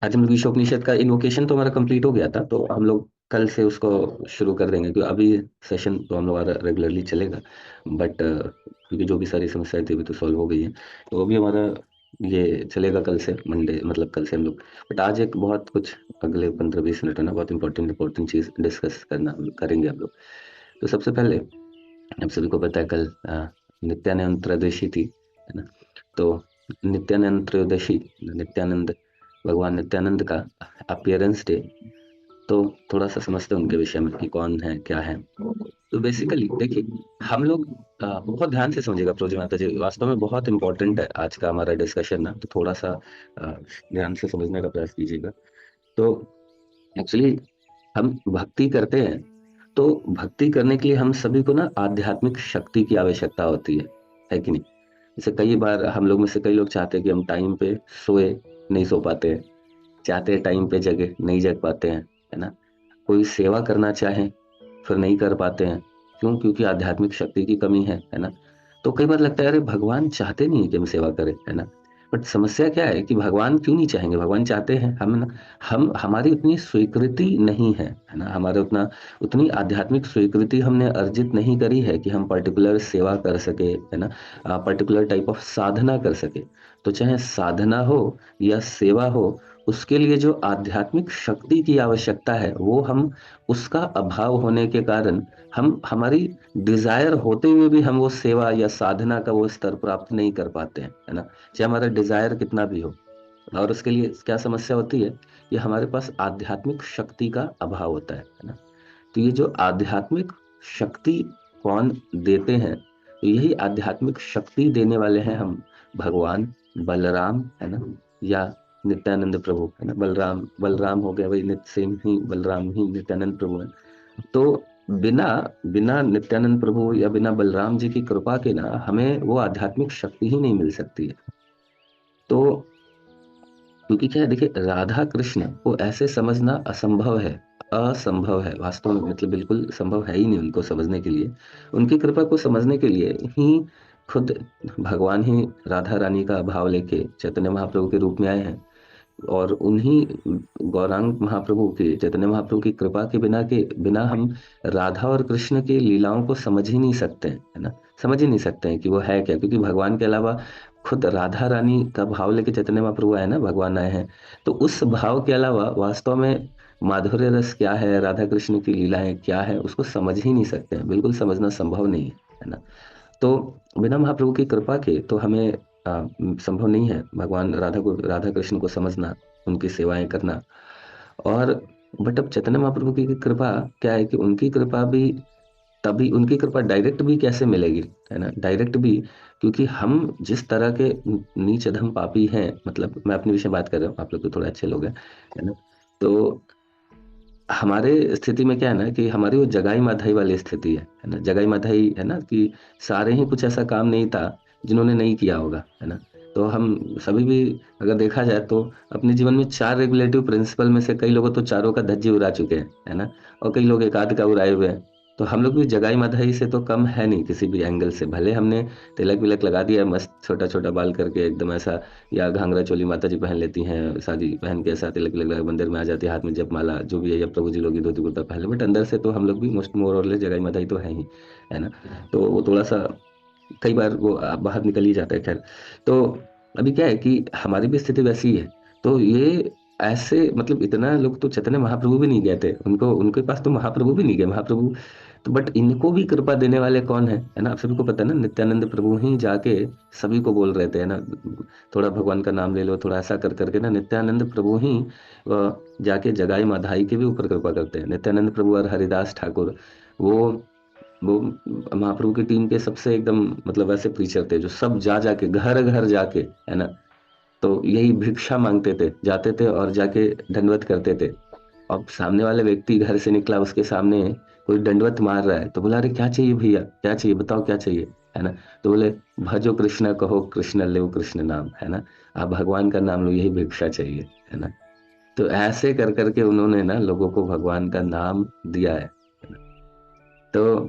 आज हम लोग ईशोपनिषद का इन्वोकेशन तो हमारा कंप्लीट हो गया था, तो हम लोग कल से उसको शुरू कर देंगे, क्योंकि अभी सेशन तो हम लोग हमारा रेगुलरली चलेगा, बट क्योंकि जो भी सारी समस्याएं थी अभी तो सॉल्व हो गई हैं, तो वो भी हमारा ये चलेगा कल से, मंडे मतलब कल से हम लोग। बट आज एक बहुत कुछ अगले 15-20 मिनट है ना, बहुत इंपॉर्टेंट इंपॉर्टेंट चीज़ डिस्कस करना करेंगे हम लोग। तो सबसे पहले आप सभी को पता है कल नित्यानंद त्रयोदशी थी, है ना। तो नित्यानंद त्रयोदशी, नित्यानंद, भगवान नित्यानंद का अपीयरेंस डे। तो थोड़ा सा समझते हैं उनके विषय में कि कौन है क्या है। तो बेसिकली देखिए, हम लोग बहुत ध्यान से समझिएगा प्रोजी माता जी, वास्तव में बहुत इंपॉर्टेंट है आज का हमारा डिस्कशन ना, तो थोड़ा सा ध्यान से समझने का प्रयास कीजिएगा। तो एक्चुअली हम भक्ति करते हैं, तो भक्ति करने के लिए हम सभी को ना आध्यात्मिक शक्ति की आवश्यकता होती है कि नहीं। जैसे कई बार हम लोग में से कई लोग चाहते हैं कि हम टाइम पे सोए, नहीं सो पाते हैं। चाहते हैं टाइम पे जगे, नहीं जग पाते हैं, है ना। कोई सेवा करना चाहे, फिर नहीं कर पाते हैं। क्यों? क्योंकि आध्यात्मिक शक्ति की कमी है ना। तो कई बार लगता है अरे भगवान चाहते नहीं कि हम सेवा करें, है ना। बट समस्या क्या है कि भगवान क्यों नहीं चाहेंगे, भगवान चाहते हैं। हम ना, हम हमारी उतनी स्वीकृति नहीं है ना, हमारे उतना उतनी आध्यात्मिक स्वीकृति हमने अर्जित नहीं करी है कि हम पर्टिकुलर सेवा कर सके, है ना, पर्टिकुलर टाइप ऑफ साधना कर सके। तो चाहे साधना हो या सेवा हो, उसके लिए जो आध्यात्मिक शक्ति की आवश्यकता है वो हम, उसका अभाव होने के कारण हम हमारी डिजायर होते हुए भी हम वो सेवा या साधना का वो स्तर प्राप्त नहीं कर पाते हैं, है ना। चाहे हमारा डिजायर कितना भी हो। और उसके लिए क्या समस्या होती है कि हमारे पास आध्यात्मिक शक्ति का अभाव होता है ना। तो ये जो आध्यात्मिक शक्ति कौन देते हैं, तो यही आध्यात्मिक शक्ति देने वाले हैं हम, भगवान बलराम, है ना, या नित्यानंद प्रभु, है ना। बलराम बलराम हो गया भाई, नित्य सेम ही बलराम ही नित्यानंद प्रभु है। तो बिना बिना नित्यानंद प्रभु या बिना बलराम जी की कृपा के ना हमें वो आध्यात्मिक शक्ति ही नहीं मिल सकती है। तो क्योंकि क्या है, देखिए राधा कृष्ण को ऐसे समझना असंभव है, असंभव है वास्तव में, मतलब बिल्कुल संभव है ही नहीं उनको समझने के लिए। उनकी कृपा को समझने के लिए ही खुद भगवान ही राधा रानी का भाव लेके चैतन्य महाप्रभु के रूप में आए हैं। और उन्हीं गौरांग महाप्रभु के, चैतन्य महाप्रभु की कृपा के बिना हम राधा और कृष्ण की लीलाओं को समझ ही नहीं सकते हैं, है ना। समझ ही नहीं सकते हैं कि वो है क्या, क्योंकि भगवान के अलावा खुद राधा रानी का भाव लेके चैतन्य महाप्रभु आए ना, भगवान आए हैं। तो उस भाव के अलावा वास्तव में माधुर्य रस क्या है, राधा कृष्ण की लीलाएं क्या है, उसको समझ ही नहीं सकते हैं, बिल्कुल समझना संभव नहीं है ना। तो बिना महाप्रभु की कृपा के तो हमें संभव नहीं है भगवान राधा कृष्ण को समझना, उनकी सेवाएं करना। और बट अब चैतन्य महाप्रभु की कृपा क्या है कि उनकी कृपा भी तभी, उनकी कृपा डायरेक्ट भी कैसे मिलेगी, है ना, डायरेक्ट भी, क्योंकि हम जिस तरह के नीच अधम पापी हैं, मतलब मैं अपने विषय बात कर रहा हूँ, आप लोग तो थोड़े अच्छे लोग हैं, है ना। तो हमारे स्थिति में क्या है ना कि हमारी वो जगाई माधाई वाली स्थिति है ना, जगाई माधाई, है ना, कि सारे ही कुछ ऐसा काम नहीं था जिन्होंने नहीं किया होगा, है ना। तो हम सभी भी अगर देखा जाए तो अपने जीवन में 4 रेगुलेटिव प्रिंसिपल में से कई लोगों तो चारों का धज्जी उड़ा चुके हैं, है ना। और कई लोग एक आध का उड़ाए हुए हैं। तो हम लोग भी जगाई माधाई से तो कम है नहीं किसी भी एंगल से, भले हमने तिलक विलक लगा दिया मस्त छोटा छोटा बाल करके एकदम ऐसा, या घाघरा चोली माता जी पहन लेती हैं, शादी पहन के ऐसा तिलक लगा मंदिर में आ जाती है, हाथ में जप माला जो भी है, या प्रभु जी लोग की धोती कुर्ता पहन ले, बट अंदर से तो हम लोग भी मोस्ट मोर और लेस जगाई मधाई तो है ही, है ना। तो वो थोड़ा सा कई बार वो बाहर निकल ही जाता है, खैर। तो अभी क्या है कि हमारी भी स्थिति वैसी ही है। तो ये ऐसे, मतलब इतना लोग तो चैतन्य महाप्रभु भी नहीं गए थे, उनको उनके पास तो महाप्रभु भी नहीं गए, महाप्रभु तो, बट इनको भी कृपा देने वाले कौन है ना, आप सभी को पता है ना, नित्यानंद प्रभु ही जाके सभी को बोल रहे थे, है ना। थोड़ा भगवान का नाम ले लो, थोड़ा ऐसा कर करके ना नित्यानंद प्रभु ही जाके जगाई माधाई के भी ऊपर कृपा करते हैं। नित्यानंद प्रभु और हरिदास ठाकुर, वो वो महाप्रभु की टीम के सबसे एकदम, मतलब वैसे प्रीचर थे जो सब जा जाके घर घर जाके, है ना, तो यही भिक्षा मांगते थे, जाते थे और जाके दंडवत करते थे। अब सामने वाले व्यक्ति घर से निकला, उसके सामने कोई दंडवत मार रहा है, तो बोला अरे क्या चाहिए भैया, क्या चाहिए बताओ क्या चाहिए, है ना। तो बोले भजो कृष्ण कहो कृष्ण ले कृष्ण नाम, है ना, आप भगवान का नाम लो, यही भिक्षा चाहिए, है ना। तो ऐसे कर करके उन्होंने ना लोगों को भगवान का नाम दिया है ना। तो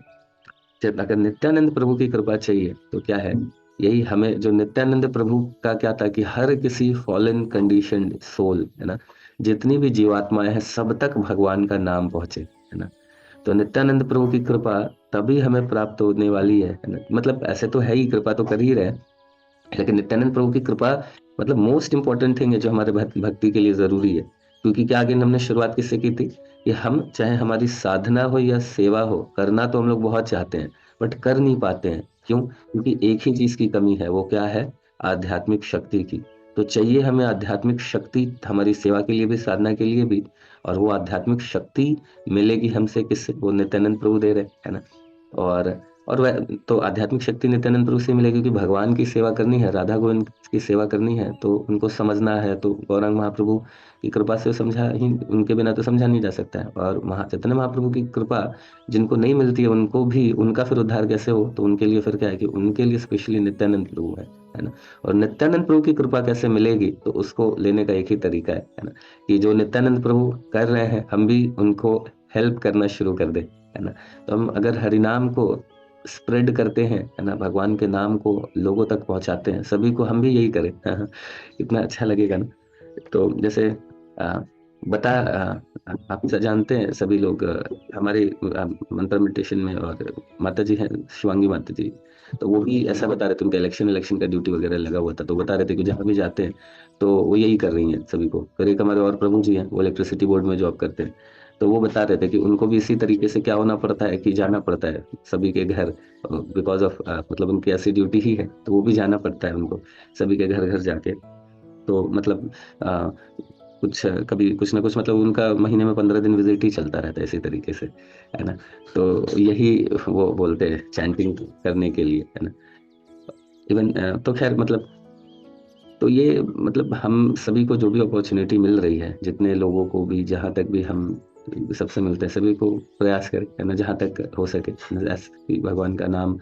जब अगर नित्यानंद प्रभु की कृपा चाहिए तो क्या है यही हमें जो नित्यानंद प्रभु का क्या था कि हर किसी फॉलन कंडीशनड सोल, है ना, जितनी भी जीवात्माएं हैं सब तक भगवान का नाम पहुंचे, है ना। तो नित्यानंद प्रभु की कृपा तभी हमें प्राप्त होने वाली है ना। मतलब ऐसे तो है ही, कृपा तो कर ही रहे हैं, लेकिन नित्यानंद प्रभु की कृपा मतलब मोस्ट इंपॉर्टेंट थिंग है जो हमारे भक्ति के लिए जरूरी है। क्योंकि क्या आगे हमने शुरुआत किससे की थी कि हम चाहे हमारी साधना हो या सेवा हो, करना तो हम लोग बहुत चाहते हैं बट कर नहीं पाते हैं। क्यों? क्योंकि एक ही चीज की कमी है, वो क्या है? आध्यात्मिक शक्ति की। तो चाहिए हमें आध्यात्मिक शक्ति हमारी सेवा के लिए भी, साधना के लिए भी। और वो आध्यात्मिक शक्ति मिलेगी हमसे किससे? वो नित्यानंद प्रभु दे रहे, है ना। और और वह तो आध्यात्मिक शक्ति नित्यानंद प्रभु से मिलेगी, क्योंकि भगवान की सेवा करनी है, राधा गोविंद की सेवा करनी है, तो उनको समझना है। तो गौरांग महाप्रभु की कृपा से समझा ही, उनके बिना तो समझा नहीं जा सकता है। और चैतन्य महाप्रभु की कृपा जिनको नहीं मिलती है उनको भी, उनका फिर उद्धार कैसे हो? तो उनके लिए फिर क्या है कि उनके लिए स्पेशली नित्यानंद प्रभु है ना। और नित्यानंद प्रभु की कृपा कैसे मिलेगी? तो उसको लेने का एक ही तरीका है ना, कि जो नित्यानंद प्रभु कर रहे हैं हम भी उनको हेल्प करना शुरू कर दे, है ना। तो हम अगर हरिनाम को स्प्रेड करते हैं, है ना, भगवान के नाम को लोगों तक पहुंचाते हैं, सभी को हम भी यही करें कितना अच्छा लगेगा ना। तो जैसे आ, आप जानते हैं सभी लोग, हमारे मंत्र मेडिटेशन में, और माता जी हैं शिवांगी माता जी, तो वो भी ऐसा बता रहे थे, उनका इलेक्शन का ड्यूटी वगैरह लगा हुआ था, तो बता रहे थे कि जहाँ भी जाते हैं तो वो यही कर रही हैं सभी को। फिर एक हमारे और प्रभु जी हैं, वो इलेक्ट्रिसिटी बोर्ड में जॉब करते हैं, तो वो बता रहे थे कि उनको भी इसी तरीके से क्या होना पड़ता है कि जाना पड़ता है सभी के घर, बिकॉज ऑफ मतलब उनकी ऐसी ड्यूटी ही है, तो वो भी जाना पड़ता है उनको सभी के घर घर जाके। तो मतलब आ, कुछ कभी कुछ ना कुछ, मतलब उनका महीने में 15 दिन विजिट ही चलता रहता है इसी तरीके से, है ना। तो यही वो बोलते हैं चैंटिंग करने के लिए, है ना। इवन तो खैर मतलब, तो ये मतलब हम सभी को जो भी अपॉर्चुनिटी मिल रही है, जितने लोगों को भी, जहाँ तक भी हम सबसे मिलते हैं, सभी को प्रयास करें, है ना, जहाँ तक हो सके, ऐसे कि भगवान का नाम,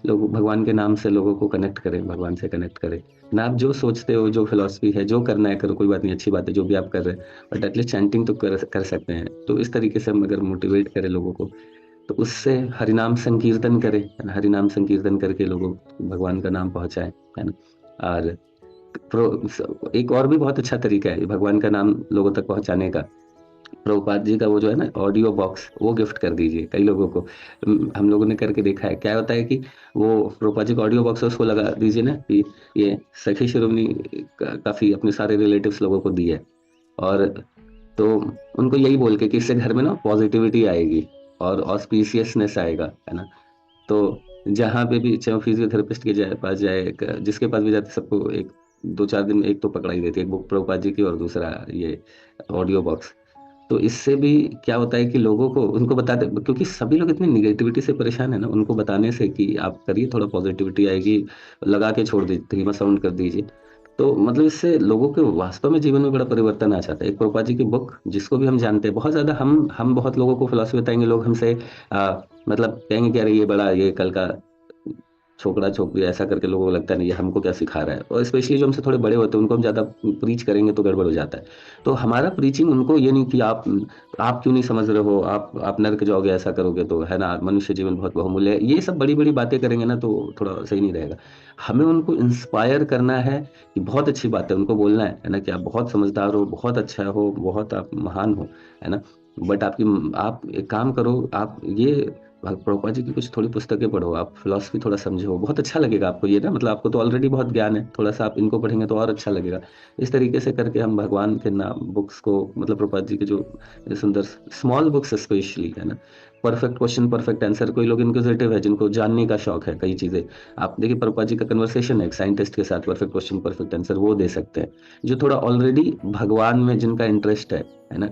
लोग भगवान के नाम से लोगों को कनेक्ट करें, भगवान से कनेक्ट करें ना। आप जो सोचते हो, जो फिलॉसफी है, जो करना है करो, कोई बात नहीं, अच्छी बात है जो भी आप कर रहे हैं, बट एटलीस्ट चैंटिंग तो कर सकते हैं। तो इस तरीके से हम अगर मोटिवेट करें लोगों को, तो उससे हरिनाम संकीर्तन करें, है ना, हरिनाम संकीर्तन करके लोगों को भगवान का नाम पहुंचाएं, है ना। और एक और भी बहुत अच्छा तरीका है भगवान का नाम लोगों तक पहुंचाने का। प्रभुपाद जी का वो जो है ना ऑडियो बॉक्स, वो गिफ्ट कर दीजिए कई लोगों को। हम लोगों ने करके देखा है, क्या होता है कि वो प्रभुपाद जी का ऑडियो बॉक्स है, उसको लगा दीजिए ना कि ये सखी शिरोमणि काफी अपने सारे रिलेटिव्स लोगों को दी है, और तो उनको यही बोल के कि इससे घर में ना पॉजिटिविटी आएगी और ऑस्पिशियसनेस आएगा, है ना। तो जहाँ पे भी, चाहे फिजियोथेरेपिस्ट के पास जाए, जिसके पास भी जाते, सबको एक 2-4 दिन में एक तो पकड़ा ही देती है, एक बुक प्रभुपाद जी की और दूसरा ये ऑडियो बॉक्स। तो इससे भी क्या होता है कि लोगों को, उनको बताते, क्योंकि सभी लोग इतनी निगेटिविटी से परेशान है ना, उनको बताने से कि आप करिए, थोड़ा पॉजिटिविटी आएगी, लगा के छोड़ दीजिए, धीमा साउंड कर दीजिए। तो मतलब इससे लोगों के वास्तव में जीवन में बड़ा परिवर्तन आ जाता है। एक प्रभुपाद जी की बुक, जिसको भी हम जानते हैं बहुत ज्यादा, हम बहुत लोगों को फिलॉसफी बताएंगे, लोग हमसे मतलब कहेंगे कि अरे ये बड़ा, ये कल का छोकरा छोकरी, ऐसा करके लोगों को लगता है नहीं ये हमको क्या सिखा रहा है। और स्पेशली जो हमसे थोड़े बड़े होते हैं, उनको हम ज्यादा प्रीच करेंगे तो गड़बड़ हो जाता है। तो हमारा प्रीचिंग उनको ये नहीं कि आप क्यों नहीं समझ रहे हो, आप नरक जाओगे, ऐसा करोगे तो, है ना, मनुष्य जीवन बहुत बहुमूल्य है, ये सब बड़ी बड़ी बातें करेंगे ना तो थोड़ा सही नहीं रहेगा। हमें उनको इंस्पायर करना है कि बहुत अच्छी बात है, उनको बोलना है ना, कि आप बहुत समझदार हो, बहुत अच्छा हो, बहुत आप महान हो, है ना। बट आप एक काम करो, आप ये प्रभुपाद जी की कुछ थोड़ी पुस्तकें पढ़ो, आप फिलोसफी थोड़ा समझो, बहुत अच्छा लगेगा आपको ये ना। मतलब आपको तो ऑलरेडी बहुत ज्ञान है, थोड़ा सा आप इनको पढ़ेंगे तो और अच्छा लगेगा। इस तरीके से करके हम भगवान के नाम बुक्स को, मतलब प्रभुपाद जी के जो सुंदर स्मॉल बुक्स स्पेशली, है ना, परफेक्ट क्वेश्चन परफेक्ट आंसर, कोई लोग इंक्विजिटिव है जिनको जानने का शौक है कई चीजें, आप देखिए प्रभुपाद जी का कन्वर्सेशन है एक साइंटिस्ट के साथ, परफेक्ट क्वेश्चन परफेक्ट आंसर वो दे सकते हैं। जो थोड़ा ऑलरेडी भगवान में जिनका इंटरेस्ट है ना,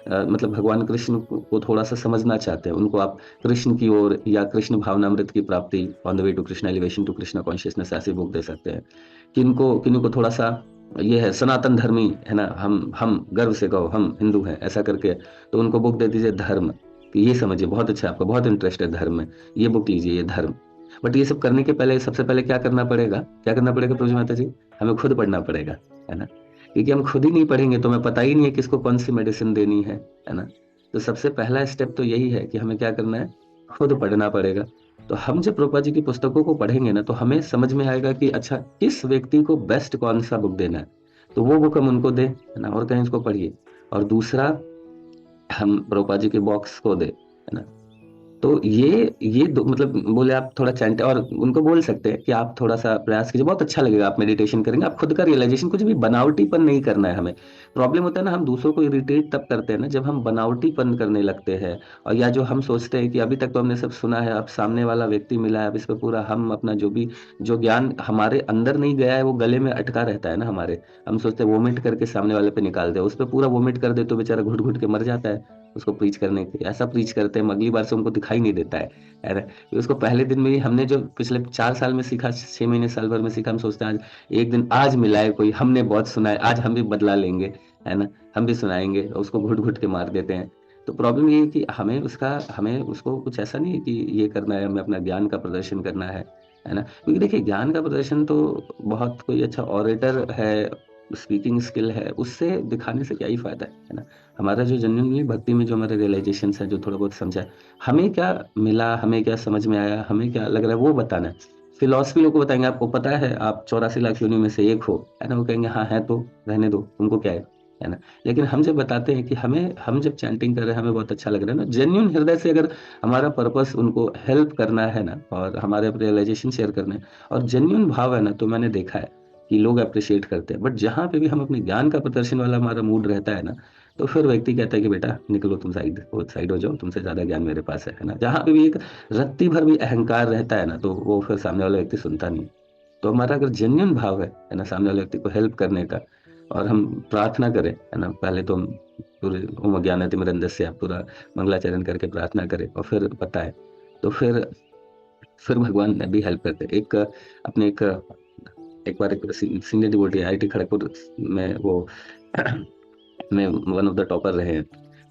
मतलब भगवान कृष्ण को थोड़ा सा समझना चाहते हैं, उनको आप कृष्ण की ओर या कृष्ण भावनामृत की प्राप्ति, on the way to Krishna, elevation to Krishna consciousness, ऐसी बुक दे सकते हैं। किनको थोड़ा सा ये है सनातन धर्मी, है ना, हम गर्व से कहो हम हिंदू हैं, ऐसा करके, तो उनको बुक दे दीजिए धर्म, कि ये समझिए बहुत अच्छा, आपका बहुत इंटरेस्ट है धर्म में, ये बुक लीजिए, ये धर्म। बट ये सब करने के पहले, सबसे पहले क्या करना पड़ेगा प्रभु माता जी? हमें खुद पढ़ना पड़ेगा, है ना। क्योंकि हम खुद ही नहीं पढ़ेंगे तो हमें पता ही नहीं है किसको कौन सी मेडिसिन देनी है ना। तो सबसे पहला स्टेप तो यही है कि हमें क्या करना है, खुद पढ़ना पड़ेगा। तो हम जब प्रभुपाद जी की पुस्तकों को पढ़ेंगे ना, तो हमें समझ में आएगा कि अच्छा किस व्यक्ति को बेस्ट कौन सा बुक देना है, तो वो बुक हम उनको दें, है ना, और कहीं इसको पढ़िए। और दूसरा, हम प्रभुपाद जी के बॉक्स को दें, है ना। तो ये दो मतलब बोले आप थोड़ा चैंट, और उनको बोल सकते हैं कि आप थोड़ा सा प्रयास कीजिए, बहुत अच्छा लगेगा, आप मेडिटेशन करेंगे, आप खुद का रियलाइजेशन, कुछ भी बनावटीपन नहीं करना है हमें। प्रॉब्लम होता है ना, हम दूसरों को इरिटेट तब करते हैं ना जब हम बनावटीपन करने लगते हैं, और या जो हम सोचते हैं कि अभी तक तो हमने सब सुना है, अब सामने वाला व्यक्ति मिला है, अब इस पे पूरा हम अपना जो भी जो ज्ञान हमारे अंदर नहीं गया है वो गले में अटका रहता है ना हमारे, हम सोचते हैं वोमिट करके सामने वाले पे निकाल दे, उस पे पूरा वोमिट कर दे तो बेचारा घुट घुट के मर जाता है। उसको प्रीच करने के ऐसा प्रीच करते हैं, अगली बार से उनको दिखाई नहीं देता है ना। उसको पहले दिन में ही हमने जो पिछले 4 साल में सीखा, 6 महीने साल भर में सीखा, हम सोचते हैं आज एक दिन आज मिला है कोई, हमने बहुत सुना है, आज हम भी बदला लेंगे, है ना, हम भी सुनाएंगे, और उसको घुट घुट के मार देते हैं। तो प्रॉब्लम ये है कि हमें उसको कुछ ऐसा नहीं है कि ये करना है, हमें अपना ज्ञान का प्रदर्शन करना है ना, क्योंकि देखिए ज्ञान का प्रदर्शन तो बहुत कोई अच्छा ऑरेटर है, स्पीकिंग स्किल है, उससे दिखाने से क्या ही फायदा है ना। हमारा जो जेन्युइनली भक्ति में जो हमारे रियलाइजेशन है, जो थोड़ा बहुत समझा है, हमें क्या मिला, हमें क्या समझ में आया, हमें क्या लग रहा है वो बताना है। फिलॉसफी लोग को बताएंगे आपको पता है आप 84 लाख योनियों में से एक हो, है ना, वो कहेंगे हाँ है, तो रहने दो, तुमको क्या है ना। लेकिन हम जब बताते हैं कि हम जब चैंटिंग कर रहे हैं, हमें बहुत अच्छा लग रहा है ना, जेन्युइन हृदय से, अगर हमारा पर्पस उनको हेल्प करना है ना, और हमारे रियलाइजेशन शेयर करना है, और जेन्युइन भाव है ना, तो मैंने देखा है कि लोग अप्रिशिएट करते हैं। बट जहाँ पे भी हम अपने ज्ञान का प्रदर्शन वाला हमारा मूड रहता है ना, तो फिर व्यक्ति कहता है कि बेटा निकलो, तुम साइड हो जाओ, तुमसे ज्यादा ज्ञान मेरे पास है ना। जहाँ पे भी एक रत्ती भर भी अहंकार रहता है ना, तो वो फिर सामने वाला व्यक्ति सुनता नहीं। तो हमारा अगर जेन्युइन भाव है ना, सामने वाले व्यक्ति को हेल्प करने का, और हम प्रार्थना करें, है ना, पहले तो हम पूरे ओम ज्ञानतिमिरन्धस्य आप पूरा मंगलाचरण करके प्रार्थना करें, और फिर बताए, तो फिर भगवान भी हेल्प करते हैं। अपने एक बार एक सीनियर डिवोटी आईआईटी खड़गपुर में वो में वन ऑफ द टॉपर रहे हैं।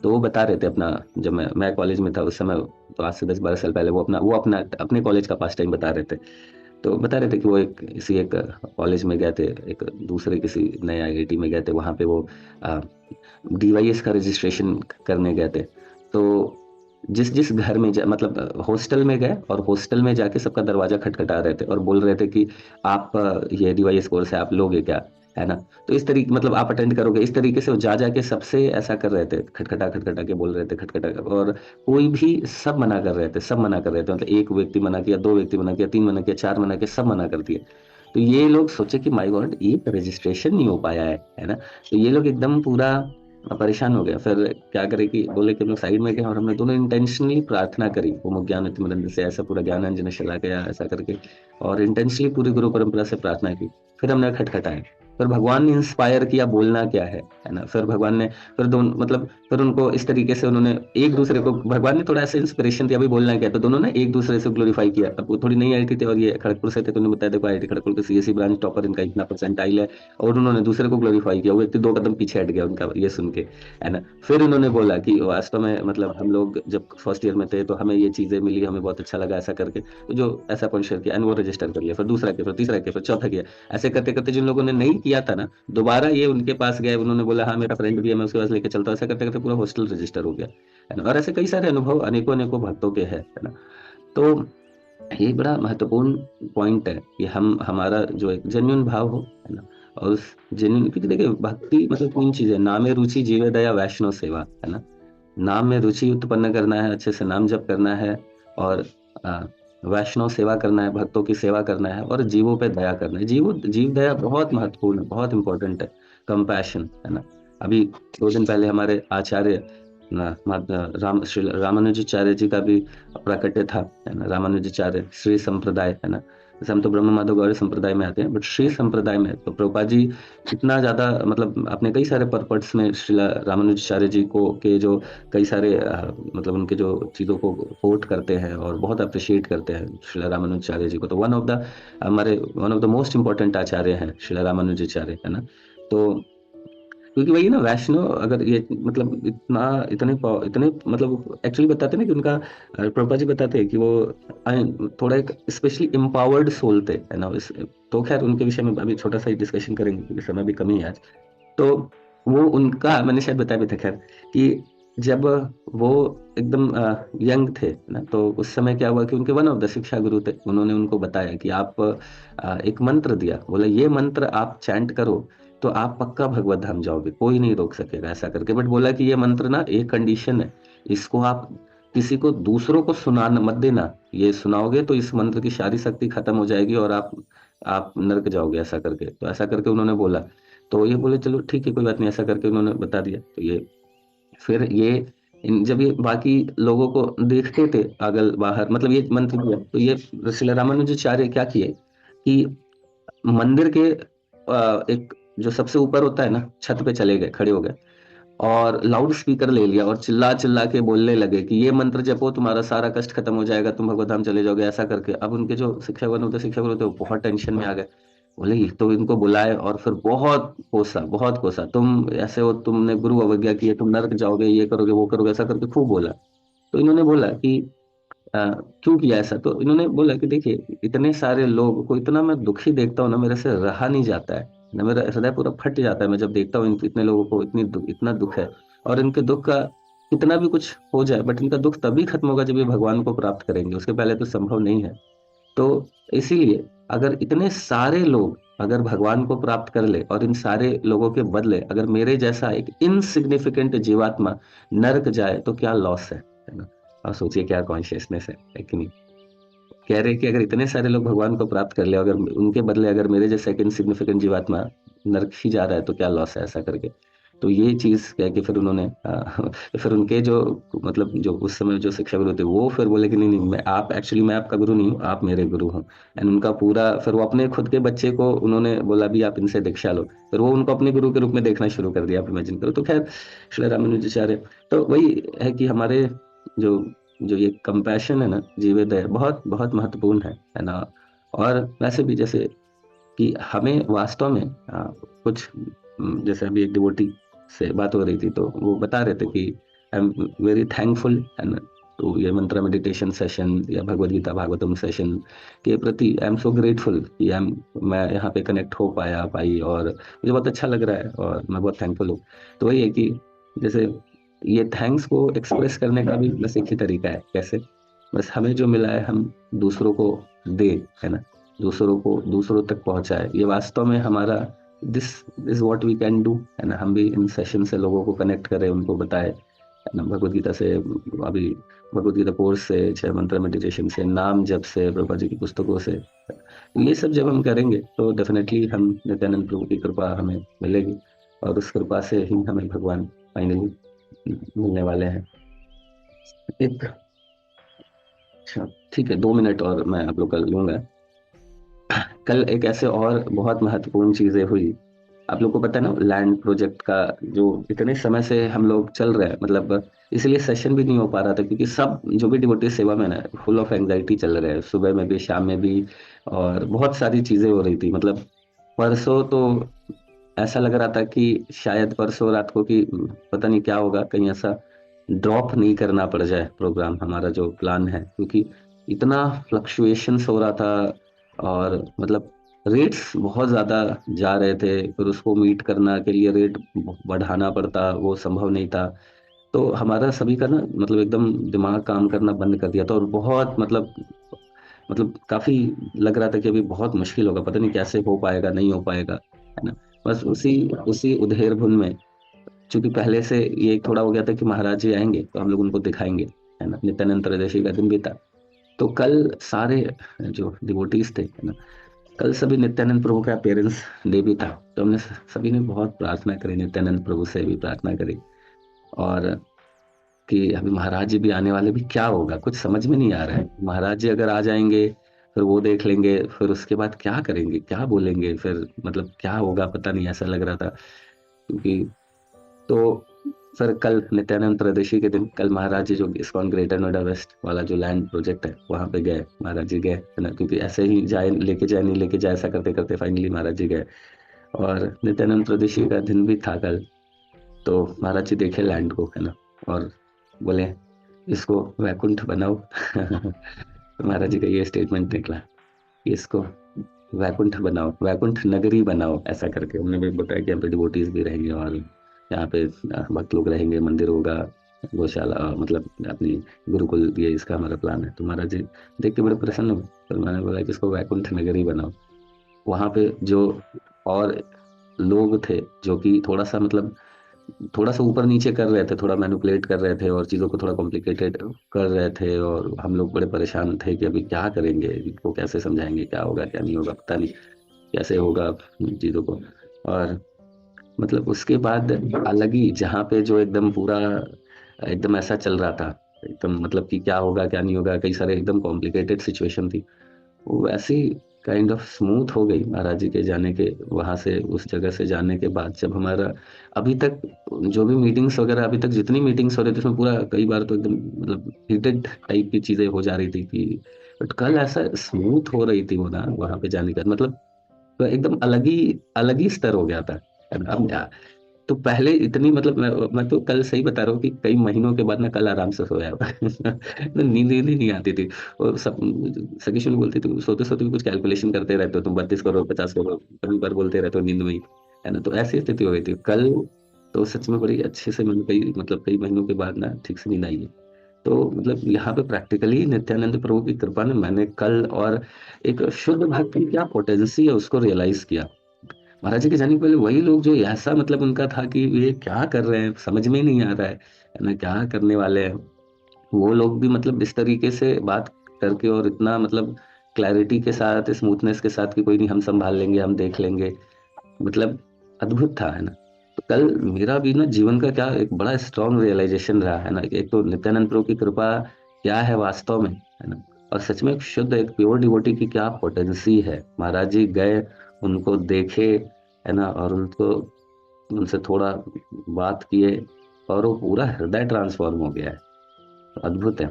तो वो बता रहे थे अपना, जब मैं कॉलेज में था उस समय, तो आज से 10-12 साल पहले, वो अपना अपने कॉलेज का पास टाइम बता रहे थे। तो बता रहे थे कि वो एक कॉलेज में गए थे, एक दूसरे किसी नए आईआईटी में गए थे, वहाँ पे वो डीवाईएस का रजिस्ट्रेशन करने गए थे। तो जिस जिस घर में मतलब हॉस्टल में गए, और हॉस्टल में जाके सबका दरवाजा खटखटा रहे थे और बोल रहे थे कि आप ये डीवाईएस कोर्स है, आप लोगे क्या, है ना। तो इस तरीके मतलब आप अटेंड करोगे, इस तरीके से वो जा जाके सबसे ऐसा कर रहे थे, खटखटा खटखटा के बोल रहे थे, और कोई भी, सब मना कर रहे थे, सब मना कर रहे थे, मतलब एक व्यक्ति मना किया, दो व्यक्ति मना किया, तीन मना किया, चार मना किया, सब मना कर दिए। तो ये लोग सोचे कि माय गॉड, एक रजिस्ट्रेशन नहीं हो पाया है ना। तो ये लोग एकदम पूरा परेशान हो गया। फिर क्या करे कि बोले कि हम लोग साइड में गए, और हमने दोनों इंटेंशनली प्रार्थना करी, वो ज्ञान तिमिरंध से ऐसा पूरा ज्ञान अंजन चला गया ऐसा करके, और इंटेंशनली पूरी गुरु परंपरा से प्रार्थना की। फिर हमने खटखटाया, फिर भगवान ने इंस्पायर किया बोलना क्या है ना। फिर भगवान ने, फिर दोनों मतलब फिर उनको इस तरीके से उन्होंने एक दूसरे को, भगवान ने थोड़ा ऐसे इंस्पिरेशन दिया, अभी बोलना क्या है, तो दोनों ने एक दूसरे से ग्लोरीफाई किया। अब वो थोड़ी नई आईआईटी थे और ये खड़गपुर से थे, तो उन्होंने बताया देखो आईआईटी खड़गपुर के सीएससी ब्रांच टॉपर, इनका इतना परसेंटाइल है, और उन्होंने दूसरे को ग्लोरीफाई किया। वो व्यक्ति 2 कदम पीछे हट गया उनका ये सुन के, है ना। फिर उन्होंने बोला कि वास्तव में मतलब हम लोग जब फर्स्ट ईयर में थे तो हमें ये चीजें मिली, हमें बहुत अच्छा लगा ऐसा करके, तो जो ऐसा कौन शेयर किया, एंड वो रजिस्टर कर लिया, फिर दूसरा किया, फिर तीसरा किया, फिर चौथा किया। ऐसे करते करते जिन लोगों ने नहीं किया था ना, दोबारा ये उनके पास गए, उन्होंने बोला हाँ मेरा फ्रेंड भी है, मैं उसके पास लेके चलता हूँ, ऐसा करते करते पूरा हॉस्टल रजिस्टर हो गया, है ना। और ऐसे कई सारे अनुभव अनेकों अनेकों भक्तों के है ना। तो ये बड़ा महत्वपूर्ण पॉइंट है कि हम हमारा जो एक जेन्युइन भाव हो, है ना। और उस जेन्युइन, क्योंकि देखिए भक्ति मतलब 3 चीजें, नामे रुचि, जीवे दया, वैष्णव सेवा, है ना। नाम में रुचि उत्पन्न करना है, अच्छे से नाम जप करना है, और आ, वैष्णव सेवा करना है, भक्तों की सेवा करना है, और जीवों पे दया करना है। जीव दया बहुत महत्वपूर्ण है, बहुत इंपॉर्टेंट है। कंपैशन, है ना। अभी 2 दिन पहले हमारे आचार्य श्री रामानुजाचार्य जी का भी प्राकट्य था, है ना। रामानुजाचार्य श्री संप्रदाय, है ना। जैसे हम तो ब्रह्म माधव गौरी संप्रदाय में आते हैं, बट श्री संप्रदाय में तो प्रभुपाद जी इतना ज्यादा मतलब अपने कई सारे पर्पट्स में श्रीला रामानुजाचार्य जी को के जो कई सारे मतलब उनके जो चीजों को कोट करते हैं और बहुत अप्रिशिएट करते हैं श्रीला रामानुजाचार्य जी को। तो one of the most important आचार्य हैं श्रीला रामानुजाचार्य, है ना। तो क्योंकि वही ना, वैष्णव अगर ये मतलब इतने मतलब एक्चुअली बताते हैं ना कि उनका प्रभुपाद जी बताते हैं कि वो थोड़ा एक स्पेशली एम्पावर्ड सोल थे, है ना। तो खैर उनके विषय में अभी छोटा सा ही डिस्कशन करेंगे क्योंकि समय भी कमी है आज। तो वो उनका मैंने शायद बताया भी था खैर, कि जब वो एकदम यंग थे ना, तो उस समय क्या हुआ कि उनके वन ऑफ द शिक्षा गुरु थे, उन्होंने उनको बताया कि आप एक मंत्र दिया, बोला ये मंत्र आप चैंट करो तो आप पक्का भगवत धाम जाओगे, कोई नहीं रोक सकेगा, ऐसा करके। बट बोला कि ये मंत्र ना एक कंडीशन है, इसको आप किसी को दूसरों को सुनाना मत देना, ये सुनाओगे तो इस मंत्र की सारी शक्ति खत्म हो जाएगी और आप नरक जाओगे, ऐसा करके। तो ऐसा करके उन्होंने बोला। तो ये बोले चलो ठीक है, कोई बात नहीं, ऐसा करके उन्होंने बता दिया। तो ये फिर ये जब ये बाकी लोगों को देखते थे अगल बाहर, मतलब ये मंत्र किया, तो ये श्रील रामानुजाचार्य क्या किए कि मंदिर के एक जो सबसे ऊपर होता है ना, छत पे चले गए, खड़े हो गए और लाउड स्पीकर ले लिया और चिल्ला चिल्ला के बोलने लगे कि ये मंत्र जपो, तुम्हारा सारा कष्ट खत्म हो जाएगा, तुम भगवत धाम चले जाओगे, ऐसा करके। अब उनके जो शिक्षक होते वो बहुत टेंशन में आ गए, बोले ये तो इनको बुलाए और फिर बहुत कोसा, तुम ऐसे हो, तुमने गुरु अवज्ञा की है, तुम नरक जाओगे, ये करोगे वो करोगे, ऐसा करके खूब बोला। तो इन्होंने बोला कि क्यों किया ऐसा? तो इन्होंने बोला कि देखिए, इतने सारे लोग को इतना मैं दुखी देखता हूँ ना, मेरे से रहा नहीं जाता है ना, मेरा हृदय पूरा फट जाता है मैं जब देखता हूँ इतने लोगों को इतना दुख है। और इनके दुख का कितना भी कुछ हो जाए, बट इनका दुख तभी खत्म होगा जब ये भगवान को प्राप्त करेंगे, उसके पहले तो संभव नहीं है। तो इसीलिए अगर इतने सारे लोग अगर भगवान को प्राप्त कर ले और इन सारे लोगों के बदले अगर मेरे जैसा एक इनसिग्निफिकेंट जीवात्मा नरक जाए तो क्या लॉस है ना? और सोचिए क्या कॉन्शियसनेस है कि नहीं? कह रहे कि अगर इतने सारे लोग भगवान को प्राप्त कर ले, अगर उनके बदले अगर मेरे जैसा एक इनसिग्निफिकेंट जीवात्मा नरक ही जा रहा है तो क्या लॉस है, ऐसा करके। तो ये चीज कह के फिर उन्होंने फिर उनके जो मतलब जो उस समय जो शिक्षा गुरु थे वो फिर बोले कि नहीं नहीं, मैं आपका गुरु नहीं हूँ, आप मेरे गुरु हो। एंड उनका पूरा फिर वो अपने खुद के बच्चे को उन्होंने बोला भी आप इनसे दीक्षा लो, फिर वो उनको अपने गुरु के रूप में देखना शुरू कर दिया, आप इमेजिन करो। तो खैर श्री रामानुजाचार्य, तो वही है कि हमारे जो जो ये कंपैशन है ना, जीवित है, बहुत बहुत महत्वपूर्ण है ना। और वैसे भी जैसे कि हमें वास्तव में कुछ जैसे अभी एक डिवोटी से बात हो रही थी तो वो बता रहे थे कि आई एम वेरी थैंकफुल है ना, तो ये मंत्र मेडिटेशन सेशन या भगवत गीता भागवतम सेशन के प्रति आई एम सो ग्रेटफुल कि मैं यहाँ पे कनेक्ट हो पाई और मुझे बहुत अच्छा लग रहा है और मैं बहुत थैंकफुल हूँ। तो वही है कि जैसे ये थैंक्स को एक्सप्रेस करने का भी बस एक ही तरीका है, कैसे? बस हमें जो मिला है हम दूसरों को दे, है ना, दूसरों तक पहुंचाए, ये वास्तव में हमारा this is what we can do, है ना। हम भी इन सेशन से लोगों को कनेक्ट करें, उनको बताए, है ना, भगवत गीता से, अभी भगवत गीता कोर्स से, छह मंत्र मेडिटेशन से, नाम जप से, प्रभुपाद जी की पुस्तकों से, ये सब जब हम करेंगे तो डेफिनेटली हम नित्यानंद प्रभु की कृपा हमें मिलेगी और उस कृपा से ही हमें भगवान फाइनली मिलने वाले हैं। एक अच्छा, ठीक है, 2 मिनट और मैं आप लोग का लूंगा। कल एक ऐसे और बहुत महत्वपूर्ण चीजें हुई। आप लोग को पता है ना, लैंड प्रोजेक्ट का जो इतने समय से हम लोग चल रहे हैं, मतलब इसलिए सेशन भी नहीं हो पा रहा था क्योंकि सब जो भी डिवोटी सेवा में ना फुल ऑफ एंजाइटी चल रहे हैं, सुबह में भी शाम में भी, और बहुत सारी चीजें हो रही थी। मतलब परसों तो ऐसा लग रहा था कि शायद परसों रात को कि पता नहीं क्या होगा, कहीं ऐसा ड्रॉप नहीं करना पड़ जाए प्रोग्राम, हमारा जो प्लान है, क्योंकि इतना फ्लक्चुएशंस हो रहा था और मतलब रेट्स बहुत ज्यादा जा रहे थे, फिर उसको मीट करना के लिए रेट बढ़ाना पड़ता, वो संभव नहीं था। तो हमारा सभी का ना मतलब एकदम दिमाग काम करना बंद कर दिया था और बहुत मतलब काफी लग रहा था कि अभी बहुत मुश्किल होगा, पता नहीं कैसे हो पाएगा, नहीं हो पाएगा, है ना। बस उसी उसी उधेड़ बुन में, क्योंकि पहले से ये थोड़ा हो गया था कि महाराज जी आएंगे तो हम लोग उनको दिखाएंगे, है ना, नित्यानंद त्रयोदशी का दिन भी था। तो कल सारे जो डिवोटीज थे, है ना, कल सभी नित्यानंद प्रभु का पेरेंट्स डे भी था, तो हमने सभी ने बहुत प्रार्थना करी, नित्यानंद प्रभु से भी प्रार्थना करी, और कि अभी महाराज जी भी आने वाले, भी क्या होगा कुछ समझ में नहीं आ रहा है। महाराज जी अगर आ जाएंगे फिर वो देख लेंगे, फिर उसके बाद क्या करेंगे, क्या बोलेंगे, फिर मतलब क्या होगा पता नहीं, ऐसा लग रहा था। क्योंकि तो फिर कल नित्यानंद त्रयोदशी के दिन कल महाराज जी जो इस्कॉन ग्रेटर नोएडा वेस्ट वाला जो लैंड प्रोजेक्ट है वहां पे गए, महाराज जी गए, है ना, क्योंकि ऐसे ही जाए लेके जाए नहीं लेके जाए ऐसा करते करते फाइनली महाराज जी गए। और नित्यानंद त्रयोदशी का दिन भी था कल। तो महाराज जी देखे लैंड को, है ना, और बोले इसको वैकुंठ बनाओ। तो महाराज जी का ये स्टेटमेंट निकला कि इसको वैकुंठ बनाओ, वैकुंठ नगरी बनाओ, ऐसा करके उन्होंने भी बताया कि यहाँ पे डिवोटीज भी रहेंगे और यहाँ पे भक्त लोग रहेंगे, मंदिर होगा, गौशाला मतलब अपनी गुरुकुल, ये इसका हमारा प्लान है। तो महाराज जी देख के बड़े प्रसन्न हुए। तो मैंने बोला कि इसको वैकुंठ नगरी बनाओ। वहाँ पे जो और लोग थे जो कि थोड़ा सा मतलब थोड़ा सा ऊपर नीचे कर रहे थे, थोड़ा मैनिपुलेट कर रहे थे और चीज़ों को थोड़ा कॉम्प्लिकेटेड कर रहे थे, और हम लोग बड़े परेशान थे कि अभी क्या करेंगे, इनको कैसे समझाएंगे, क्या होगा क्या नहीं होगा, पता नहीं कैसे होगा चीज़ों को। और मतलब उसके बाद अलग ही जहाँ पे जो एकदम पूरा एकदम ऐसा चल रहा था, एकदम मतलब कि क्या होगा क्या नहीं होगा, कई सारे एकदम कॉम्प्लिकेटेड सिचुएशन थी, वो वैसी काइंड ऑफ स्मूथ हो गई महाराज जी के जाने के, वहां से उस जगह से जाने के बाद। जब हमारा अभी तक जो भी मीटिंग्स वगैरह, अभी तक जितनी मीटिंग्स हो रही थी उसमें पूरा कई बार तो एकदम मतलब हीटेड टाइप की चीजें हो जा रही थी कि, बट कल ऐसा स्मूथ हो रही थी वो ना वहां पे जाने का मतलब, तो एकदम अलग ही स्तर हो गया था। अब तो पहले इतनी मतलब मैं तो कल सही बता रहा हूँ कि कई महीनों के बाद मैं कल आराम से सोया हुआ नींद ही नहीं आती थी। और सब सकीश ने बोलती थी सोते सोते भी कुछ कैलकुलेशन करते रहते हो तुम, 32 करोड़ 50 करोड़ कभी बार बोलते रहते हो नींद में ही, है ना। तो ऐसी स्थिति हो गई थी कल। तो सच में बड़ी अच्छे से मैंने कई महीनों के बाद ना ठीक से नींद आई है। तो मतलब यहाँ पे प्रैक्टिकली नित्यानंद प्रभु की कृपा ने मैंने कल और एक शुद्ध भक्ति की क्या पोटेंसी है उसको रियलाइज किया। महाराज जी के जाने के पहले वही लोग जो ऐसा मतलब उनका था कि ये क्या कर रहे हैं समझ में ही नहीं आ रहा है ना, क्या करने वाले हैं, वो लोग भी मतलब इस तरीके से बात करके और इतना मतलब क्लैरिटी के साथ स्मूथनेस के साथ कि कोई नहीं हम संभाल लेंगे हम देख लेंगे, मतलब अद्भुत था, है ना। तो कल मेरा भी ना जीवन का क्या एक बड़ा स्ट्रॉन्ग रियलाइजेशन रहा है ना, कि एक तो नित्यानंद प्रभु की कृपा क्या है वास्तव में, है ना। और सच में एक शुद्ध एक प्योर डिवोटी की क्या पोटेंसी है। महाराज जी गए, उनको देखे, है ना, और उनको उनसे थोड़ा बात किए, और वो पूरा हृदय ट्रांसफॉर्म हो गया है। अद्भुत है।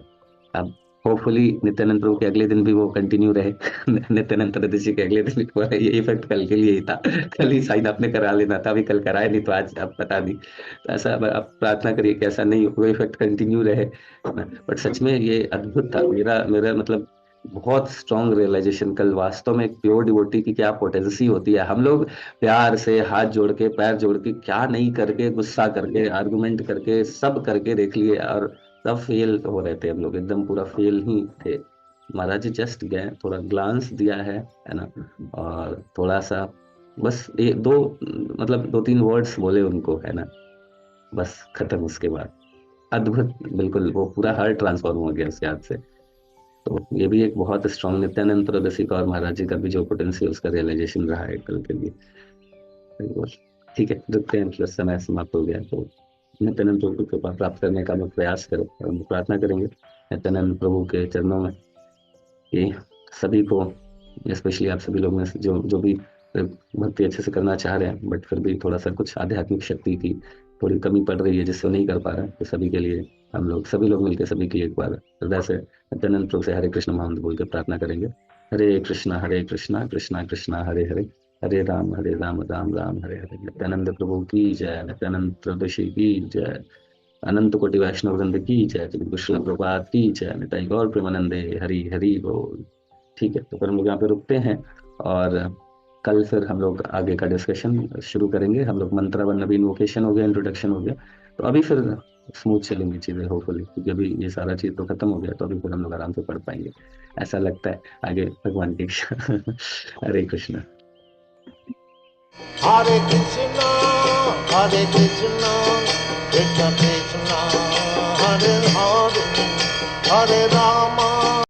अब होपफुली नित्यानंद प्रभु के अगले दिन भी वो कंटिन्यू रहे नित्यानंद त्रयोदशी के अगले दिन भी वो रहे। ये इफेक्ट कल के लिए ही था, कल ही शायद आपने करा लेना था, अभी कल कराए नहीं तो आज अब पता नहीं। तो ऐसा अब प्रार्थना करिए कि ऐसा नहीं हो, वो इफेक्ट कंटिन्यू रहे। बट सच में ये अद्भुत था। मेरा मेरा मतलब बहुत स्ट्रॉन्ग रियलाइजेशन कल वास्तव में एक प्योर डिवोटी की क्या पोटेंसी होती है। हम लोग प्यार से हाथ जोड़ के पैर जोड़ के क्या नहीं करके, गुस्सा करके आर्गुमेंट करके सब करके देख लिए, और सब फेल हो रहे थे, हम लोग एकदम पूरा फेल ही थे। महाराज जी जस्ट गए, थोड़ा ग्लांस दिया है ना, और थोड़ा सा बस एक दो मतलब दो तीन वर्ड्स बोले उनको, है ना, बस खत्म। उसके बाद अद्भुत, बिल्कुल वो पूरा हार्ट ट्रांसफॉर्म हो गया उसके हाथ से। तो ये भी एक बहुत स्ट्रॉन्ग नित्यानंद त्रयोदशी का और महाराज जी का भी जो पोटेंशियल उसका रियलाइजेशन रहा है कल के लिए। बिल्कुल। ठीक है, रुकते हैं, प्लस समय समाप्त हो गया। तो नित्यानंद प्रभु की कृपा प्राप्त करने का हम प्रयास करें, और हम प्रार्थना करेंगे नित्यानंद प्रभु के चरणों में कि सभी को, स्पेशली आप सभी लोग में से जो जो भी भक्ति अच्छे से करना चाह रहे हैं बट फिर भी थोड़ा सा कुछ आध्यात्मिक शक्ति की थोड़ी कमी पड़ रही है जिससे वो नहीं कर पा रहे हैं, तो सभी के लिए हम लोग सभी लोग मिलकर सभी की एक बार हृदय से नित्यानंद प्रभु से हरे कृष्ण महामंत्र बोल के प्रार्थना करेंगे। हरे कृष्णा कृष्णा कृष्णा हरे हरे, हरे राम राम राम हरे हरे। नित्यानंद प्रभु की जय, नित्यानंद त्रयोदशी की जय, अनंत कोटि वैष्णव वृंद की जय, श्री कृष्ण प्रभात की जय, निताई गौर प्रेमानंदे, हरि हरि बोल। ठीक है, तो फिर हम लोग यहाँ पे रुकते हैं, और कल फिर हम लोग आगे का डिस्कशन शुरू करेंगे। हम लोग मंत्र वन अभी इन्वोकेशन हो गया, इंट्रोडक्शन हो गया, तो अभी फिर स्मूथ चलेंगी चीजें होपफुली, क्योंकि अभी ये सारा चीज तो खत्म हो गया, तो अभी फिर हम लोग आराम से पढ़ पाएंगे, ऐसा लगता है आगे भगवान की इच्छा हरे Krishna. Hare Krishna, Hare Krishna, Krishna Krishna, Hare Hare, Hare Rama.